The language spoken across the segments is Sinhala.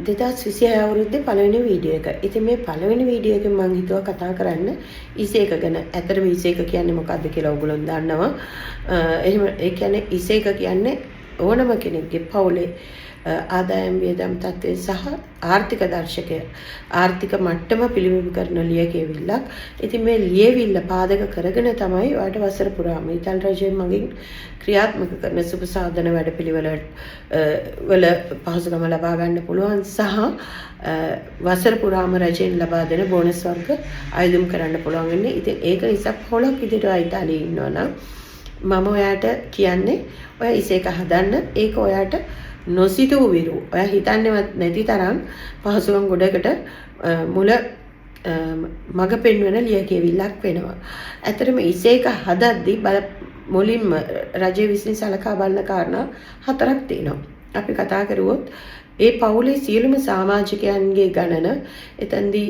2026 අවුරුද්දේ පළවෙනි වීඩියෝ එක. ඉතින් මේ පළවෙනි වීඩියෝ එකෙන් මම හිතුවා කතා කරන්න ඉසේක ගැන. ඇත්තටම ඉසේක කියන්නේ මොකක්ද කියලා ඔයගොල්ලෝ දන්නවා. එහෙම ඒ කියන්නේ ඉසේක කියන්නේ ඕනම කෙනෙක්ගේ පවුලේ ආදායම් වියදම් තත්ත්වය සහ ආර්ථික දර්ශකය ආර්ථික මට්ටම පිළිබිඹු කරන ලියකියවිල්ලක්. ඉතින් මේ ලියවිල්ල පාදක කරගෙන තමයි ඔයාලට වසර පුරාම ඉතාලි රජයෙන් මගින් ක්‍රියාත්මක කරන සුබ සාධන වැඩපිළිවෙල වල පහසුකම ලබා ගන්න පුළුවන් සහ වසර පුරාම රජයෙන් ලබා දෙන බෝනස් වර්ග අයදුම් කරන්න පුළුවන් වෙන්නේ. ඉතින් ඒක නිසා පොලක් විදිහට ඉතාලියේ ඉන්නවා නම් මම ඔයාට කියන්නේ ඔයා ඉසේක හදන්න. ඒක ඔයාට නොසිතූ විරු ඔයා හිතන්නේවත් නැති තරම් පහසුකම් ගොඩකට මුල මග පෙන්වන ලියකියවිල්ලක් වෙනවා. ඇත්තටම ඉසේක හදද්දී මුලින්ම රජය විසින් සලකා බලන කාරණා 4ක් තියෙනවා. අපි කතා කරුවොත් ඒ පවුලේ සියලුම සමාජිකයන්ගේ ගණන එතෙන්දී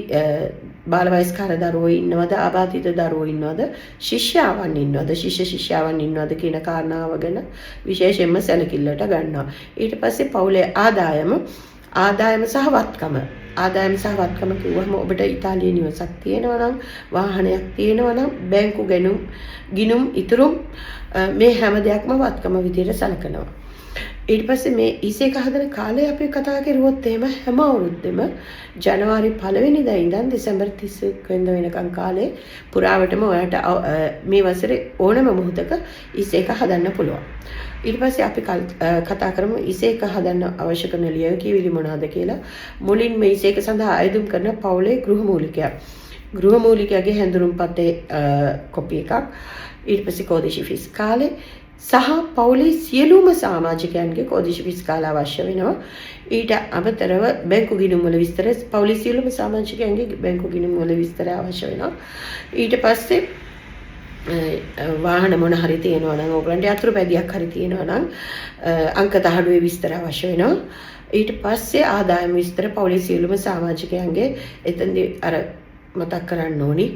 බාලවයස්කාර දරුවෝ ඉන්නවද, ආබාධිත දරුවෝ ඉන්නවද, ශිෂ්‍යාවන් ඉන්නවද, ශිෂ්‍යාවන් ඉන්නවද කියන කාරණාව ගැන විශේෂයෙන්ම සැලකිල්ලට ගන්නවා. ඊට පස්සේ පවුලේ ආදායම සහ වත්කම. ආදායම සහ වත්කම කිව්වම ඔබට ඉතාලියේ නිවසක් තියෙනවා නම්, වාහනයක් තියෙනවා නම්, බැංකු ගිණුම් ඉතුරුම් මේ හැම දෙයක්ම වත්කම විදියට සලකනවා. ඊට පස්සේ මේ ඉසේක හදන කාලය අපි කතා කරුවොත් එහෙම හැම අවුරුද්දෙම ජනවාරි 1 වෙනිදා ඉඳන් දෙසැම්බර් 31 වෙනිදා වෙනකන් කාලේ පුරාවටම ඔයාලට මේ වසරේ ඕනම මොහොතක ඉසේක හදන්න පුළුවන්. ඊට පස්සේ අපි කතා කරමු ඉසේක හදන්න අවශ්‍ය කරන ලියකියවිලි මොනවාද කියලා. මුලින්ම ඉසේක සඳහා අයදුම් කරන පවුලේ ගෘහමූලිකයා. ගෘහමූලිකයාගේ හැඳුනුම්පතේ කොපි එකක්. ඊට පස්සේ කෝදිශි ෆිස්කාලේ සහ පවුලේ සියලුම සමාජිකයන්ගේ කෝදිශි ෆිස්කාල අවශ්‍ය වෙනවා. ඊට අමතරව බැංකු ගිණුම් වල විස්තර පවුලේ සියලුම සමාජිකයන්ගේ බැංකු ගිණුම් වල විස්තර අවශ්‍ය වෙනවා. ඊට පස්සේ වාහන මොන හරි තියෙනවා නම් ඕගලන්ට අතුරුපැදියක් හරි තියෙනවා නම් අංක දහඩුවේ විස්තර අවශ්‍ය වෙනවා. ඊට පස්සේ ආදායම් විස්තර පවුලේ සියලුම සමාජිකයන්ගේ එතෙන්දී අර මතක් කරන්න ඕනි.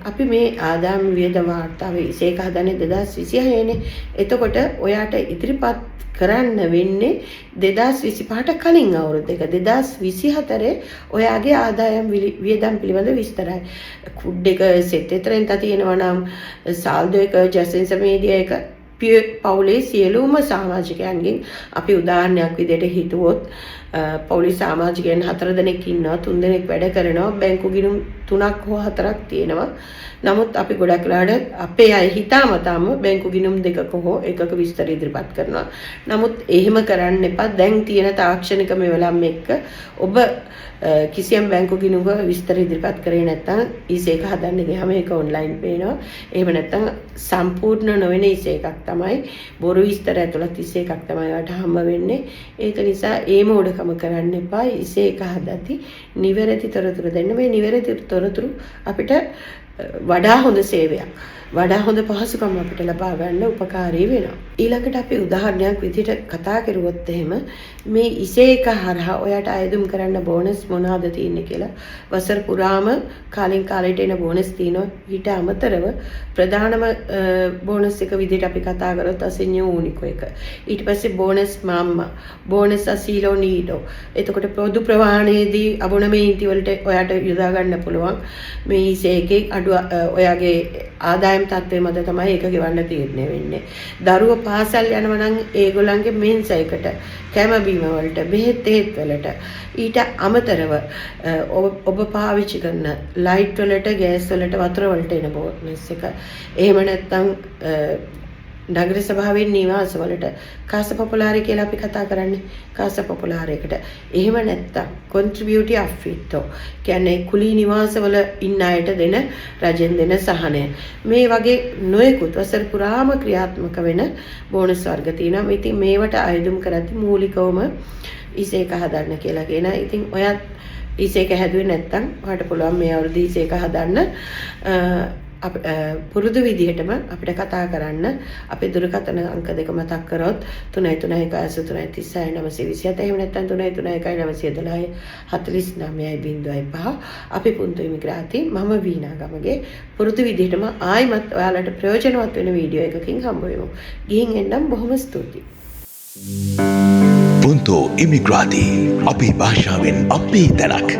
අපි මේ ආදායම් වියදම් වාර්තාව ඉසේක හදන්නේ 2026 නේ. එතකොට ඔයාට ඉදිරිපත් කරන්න වෙන්නේ 2025ට කලින් අවුරුද්දක 2024 ඔයාගේ ආදායම් වියදම් පිළිබඳ විස්තරයි. කුඩ් එක සෙට් එතරෙන් තියෙනවා නම් සාල්දෝ එක ජැසෙන්ස මීඩියා එක පවුලේ සියලුම සමාජිකයන්ගෙන් අපි උදාහරණයක් විදිහට හිතුවොත් පවුලේ සමාජිකයන් 4 දෙනෙක් ඉන්නවා, 3 දෙනෙක් වැඩ කරනවා, බැංකු ගිණුම් 3ක් හෝ 4ක් තියෙනවා. නමුත් අපි ගොඩක් වෙලාවට අපේ අය හිතාමතාම බැංකු ගිණුම් 2ක හෝ 1ක විස්තර ඉදිරිපත් කරනවා. නමුත් එහෙම කරන්න එපා. දැන් තියෙන තාක්ෂණික මෙවලම් එක්ක ඔබ කිසියම් බැංකු ගිණුමක විස්තර ඉදිරිපත් කරේ නැත්නම් ඉසේක හදන්න ගියාම ඒක ඔන්ලයින් පේනවා. එහෙම නැත්නම් සම්පූර්ණ නොවන ඉසේකක් තමයි බොරු විස්තර ඇතුළත් ඉසේකක් තමයි ඔයාලට හම්බ වෙන්නේ. ඒක නිසා ඒ මෝඩකම කරන්න එපා. ඉසේක හදද්දී නිවැරදි තොරතුරු දෙන්න. මේ නිවැරදි තොරතුරු අපිට වඩා හොඳ සේවයක්, වඩා හොඳ පහසුකම් අපිට ලබා ගන්න උපකාරී වෙනවා. ඊළඟට අපි උදාහරණයක් විදිහට කතා කරුවොත් එහෙම මේ ඉසේක හරහා ඔයාට අයදුම් කරන්න බෝනස් මොනවාද තියෙන්නේ කියලා වසර පුරාම කාලෙන් කාලයට එන බෝනස් තියෙනවා. ඊට අමතරව ප්‍රධානම බෝනස් එක විදිහට අපි කතා කරොත් අසෙන්යෝ උනිකෝ එක. ඊට පස්සේ බෝනස් මාම්මා, බෝනස් අසීලෝ නීඩෝ. එතකොට පොදු ප්‍රවාහනයේදී අබොනමේන්ති වලට ඔයාට යොදා ගන්න පුළුවන්. මේ ඉසේකේ ඔයාගේ ආදායම් තත්ත්වය මත තමයි ඒක ගෙවන්න තීරණය වෙන්නේ. දරුවෝ පාසල් යනවා නම් ඒගොල්ලන්ගේ මෙන්ස එකට, කැම බීම වලට, බෙහෙත් වලට, ඊට අමතරව ඔබ පාවිච්චි කරන ලයිට් වලට, ගෑස් වලට, වතුර වලට එන බෝනස් එක. එහෙම නැත්නම් නගර සභාවේ නිවාස වලට කාස පොපුලාරි කියලා අපි කතා කරන්නේ. කාස පොපුලාරයකට එහෙම නැත්නම් කොන්ට්‍රිබියුටි අෆ්ෆිටෝ කියන්නේ කුලී නිවාසවල ඉන්න අයට දෙන රජෙන් දෙන සහනය. මේ වගේ නොයෙකුත් වසර පුරාම ක්‍රියාත්මක වෙන බෝනස් වර්ග තියෙනවා. ඉතින් මේවට අයදුම් කරද්දී මූලිකවම ඉසේක හදන්න කියලා කියන. ඉතින් ඔයත් ඉසේක හැදුවේ නැත්නම් ඔයාලට පුළුවන් මේ අවුරුදු ඉසේක හදන්න. පුරුදු විදිහටම අපිට කතා කරන්න. අපේ දුරකථන අංක දෙක මතක් කරොත් 331 එහෙම නැත්නම් 331 912 අපි පුන්තු ඉමිග්‍රාති. මම වීණා ගමගේ. පුරුදු විදිහටම ආයිමත් ඔයාලට ප්‍රයෝජනවත් වෙන වීඩියෝ එකකින් හම්බ වෙමු. ගිහින් එන්නම්. බොහොම ස්තුතියි. උන්තෝ ඉමිග්‍රාති අපේ භාෂාවෙන් අපේ තැනක්